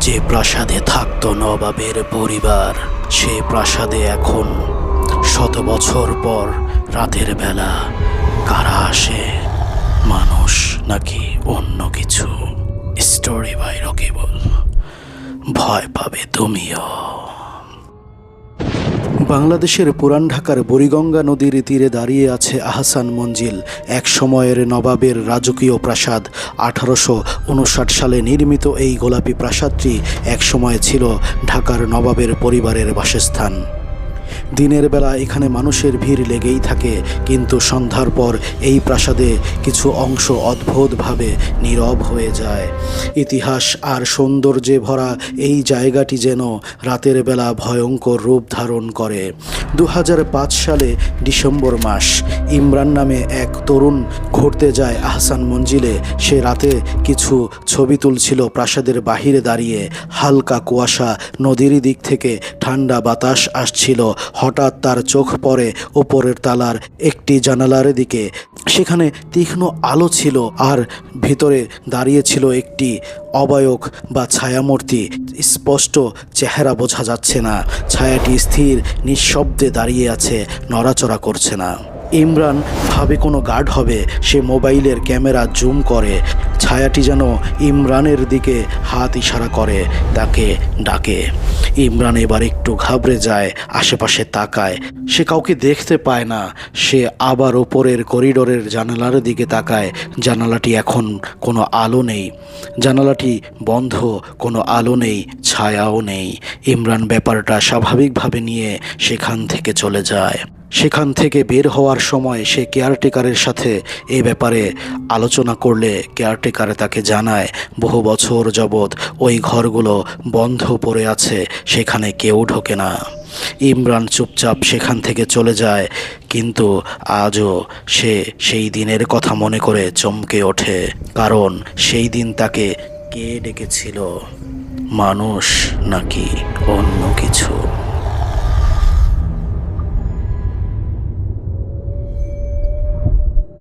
যে প্রাসাদে থাকতো নবাবের পরিবার, সে প্রাসাদে এখন 100 বছর পর রাতের বেলা কারা আসে? মানুষ নাকি অন্য কিছু? Story by Rakibul. ভয় পাবে তুমিও। বাংলাদেশের পুরান ঢাকার বুড়িগঙ্গা নদীর তীরে দাঁড়িয়ে আছে আহসান মঞ্জিল, এক সময়ের নবাবের রাজকীয় প্রাসাদ। 1859 সালে নির্মিত এই গোলাপি প্রাসাদটি এক সময় ছিল ঢাকার নবাবের পরিবারের বাসস্থান। দিনের বেলা এখানে মানুষের ভিড় লেগেই থাকে, কিন্তু সন্ধ্যার পর এই প্রাসাদে কিছু অংশ অদ্ভুতভাবে নীরব হয়ে যায়। ইতিহাস আর সৌন্দর্যে ভরা এই জায়গাটি যেন রাতের বেলা ভয়ঙ্কর রূপ ধারণ করে। 2005 সালে ডিসেম্বর মাস, ইমরান নামে এক তরুণ ঘুরতে যায় আহসান মঞ্জিলে। সে রাতে কিছু ছবি তুলছিল প্রাসাদের বাহিরে দাঁড়িয়ে। হালকা কুয়াশা, নদীর দিক থেকে ঠান্ডা বাতাস আসছিল। হঠাৎ তার চোখ পড়ে উপরের তালার একটি জানালার দিকে। সেখানে তীক্ষ্ণ আলো ছিল, আর ভিতরে দাঁড়িয়ে ছিল একটি অবয়ব বা ছায়ামূর্তি। স্পষ্ট চেহারা বোঝা যাচ্ছে না। ছায়াটি স্থির নিঃশব্দে দাঁড়িয়ে আছে, নড়াচড়া করছে না। ইমরান ভাবে কোনো গার্ড হবে। সে মোবাইলের ক্যামেরা জুম করে। ছায়াটি যেন ইমরানের দিকে হাত ইশারা করে, তাকে ডাকে। ইমরান এবার একটু ঘাবড়ে যায়, আশেপাশে তাকায়। সে কাউকে দেখতে পায় না। সে আবার ওপরের করিডোরের জানালার দিকে তাকায়। জানালাটি এখন কোনো আলো নেই। জানালাটি বন্ধ, কোনো আলো নেই, ছায়াও নেই। ইমরান ব্যাপারটা স্বাভাবিকভাবে নিয়ে সেখান থেকে চলে যায়। সেখান থেকে বের হওয়ার সময় সে কেয়ারটেকারের সাথে এ ব্যাপারে আলোচনা করলে কেয়ারটেকার তাকে জানায় বহু বছর যাবৎ ওই ঘরগুলো বন্ধ পড়ে আছে, সেখানে কেউ ঢোকে না। ইমরান চুপচাপ সেখান থেকে চলে যায়, কিন্তু আজও সে সেই দিনের কথা মনে করে চমকে ওঠে। কারণ সেই দিন তাকে কে ডেকেছিল? মানুষ নাকি অন্য কিছু?